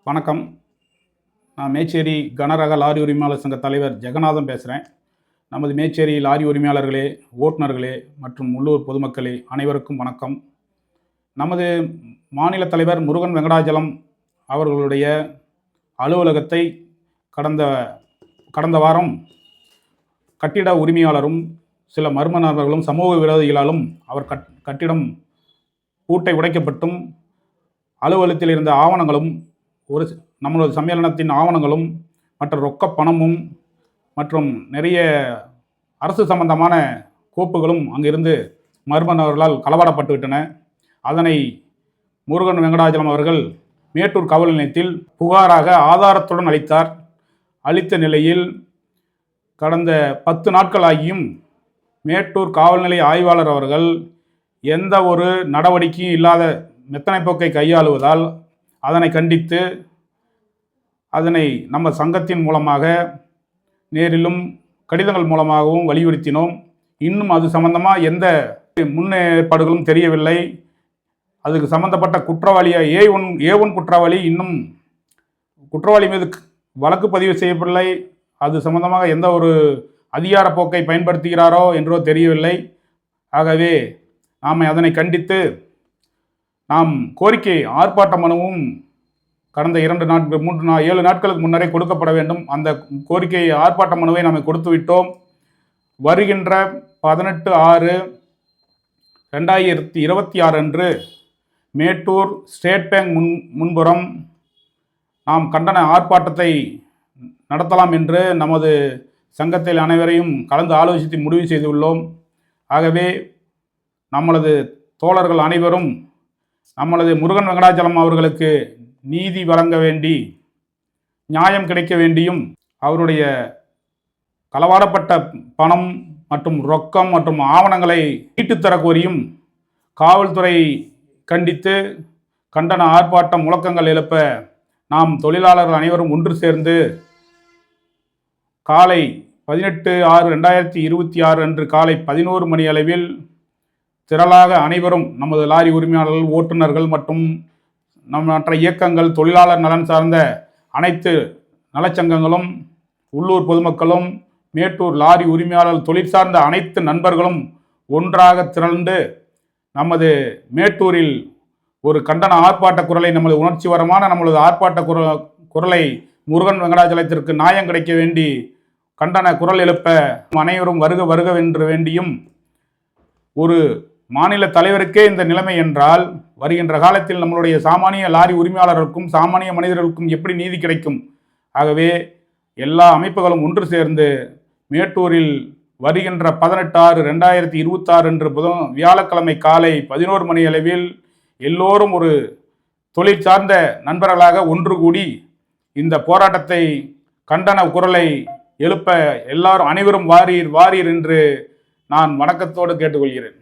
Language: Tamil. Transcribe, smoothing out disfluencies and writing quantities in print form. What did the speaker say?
வணக்கம். நான் மேச்சேரி கனரக லாரி உரிமையாளர் சங்க தலைவர் ஜெகநாதன் பேசுகிறேன். நமது மேச்சேரி லாரி உரிமையாளர்களே, ஓட்டுநர்களே மற்றும் உள்ளூர் பொதுமக்களே அனைவருக்கும் வணக்கம். நமது மாநில தலைவர் முருகன் வெங்கடாஜலம் அவர்களுடைய அலுவலகத்தை கடந்த வாரம் கட்டிட உரிமையாளரும் சில மர்ம நபர்களும் சமூக விரோதிகளாலும் அவர் கட்டிடம் பூட்டை உடைக்கப்பட்டும் அலுவலகத்தில் இருந்த ஆவணங்களும் நம்மளது சம்மேளனத்தின் ஆவணங்களும் மற்ற ரொக்க பணமும் மற்றும் நிறைய அரசு சம்பந்தமான கோப்புகளும் அங்கிருந்து மர்ம நபர்களால் களவாடப்பட்டுவிட்டன. அதனை முருகன் வெங்கடாஜலம் அவர்கள் மேட்டூர் காவல் நிலையத்தில் புகாராக ஆதாரத்துடன் அளித்த நிலையில் கடந்த 10 நாட்களாகியும் மேட்டூர் காவல் நிலைய ஆய்வாளர் அவர்கள் எந்த ஒரு நடவடிக்கையும் இல்லாத மெத்தனை போக்கை கையாளுவதால் அதனை கண்டித்து அதனை நம்ம சங்கத்தின் மூலமாக நேரிலும் கடிதங்கள் மூலமாகவும் வலியுறுத்தினோம். இன்னும் அது சம்பந்தமாக எந்த முன்னேற்பாடுகளும் தெரியவில்லை. அதுக்கு சம்பந்தப்பட்ட குற்றவாளியாக ஏ1 குற்றவாளி இன்னும் குற்றவாளி மீது வழக்கு பதிவு செய்யப்படவில்லை. அது சம்பந்தமாக எந்த ஒரு அதிகார போக்கை பயன்படுத்துகிறாரோ என்றோ தெரியவில்லை. ஆகவே நாம் அதனை கண்டித்து நாம் கோரிக்கை ஆர்ப்பாட்ட மனுவும் கடந்த 7 நாட்களுக்கு முன்னரே கொடுக்கப்பட வேண்டும். அந்த கோரிக்கை ஆர்ப்பாட்ட மனுவை நாம் கொடுத்து விட்டோம். வருகின்ற 18/6/2026 அன்று மேட்டூர் ஸ்டேட் பேங்க் முன்புறம் நாம் கண்டன ஆர்ப்பாட்டத்தை நடத்தலாம் என்று நமது சங்கத்தில் அனைவரையும் கலந்து ஆலோசித்து முடிவு செய்துள்ளோம். ஆகவே நம்மளது தோழர்கள் அனைவரும் நம்மளது முருகன் வெங்கடாஜலம் அவர்களுக்கு நீதி வழங்க வேண்டி, நியாயம் கிடைக்க வேண்டியும், அவருடைய களவாடப்பட்ட பணம் மற்றும் ரொக்கம் மற்றும் ஆவணங்களை மீட்டுத்தர கோரியும் காவல்துறை கண்டித்து கண்டன ஆர்ப்பாட்ட முழக்கங்கள் எழுப்ப நாம் தொழிலாளர்கள் அனைவரும் ஒன்று சேர்ந்து காலை 18/6/2026 அன்று காலை 11 மணி அளவில் திரளாக அனைவரும் நமது லாரி உரிமையாளர்கள், ஓட்டுநர்கள் மற்றும் மற்ற இயக்கங்கள், தொழிலாளர் நலன் சார்ந்த அனைத்து நலச்சங்கங்களும், உள்ளூர் பொதுமக்களும், மேட்டூர் லாரி உரிமையாளர் தொழில் சார்ந்த அனைத்து நண்பர்களும் ஒன்றாக திரண்டு நமது மேட்டூரில் ஒரு கண்டன ஆர்ப்பாட்ட குரலை, நமது உணர்ச்சிகரமான நம்மளது ஆர்ப்பாட்ட குரலை முருகன் வெங்கடாஜலத்திற்கு நியாயம் கிடைக்க வேண்டி கண்டன குரல் எழுப்ப அனைவரும் வருக வருக என்று வேண்டியும், ஒரு மாநில தலைவருக்கே இந்த நிலைமை என்றால் வருகின்ற காலத்தில் நம்மளுடைய சாமானிய லாரி உரிமையாளர்களுக்கும் சாமானிய மனிதர்களுக்கும் எப்படி நீதி கிடைக்கும்? ஆகவே எல்லா அமைப்புகளும் ஒன்று சேர்ந்து மேட்டூரில் வருகின்ற 18/6/2026 அன்று வியாழக்கிழமை காலை 11 மணி அளவில் எல்லோரும் ஒரு தொழில் சார்ந்த நண்பர்களாக ஒன்று கூடி இந்த போராட்டத்தை, கண்டன குரலை எழுப்ப அனைவரும் வாரீர் வாரீர் என்று நான் வணக்கத்தோடு கேட்டுக்கொள்கிறேன்.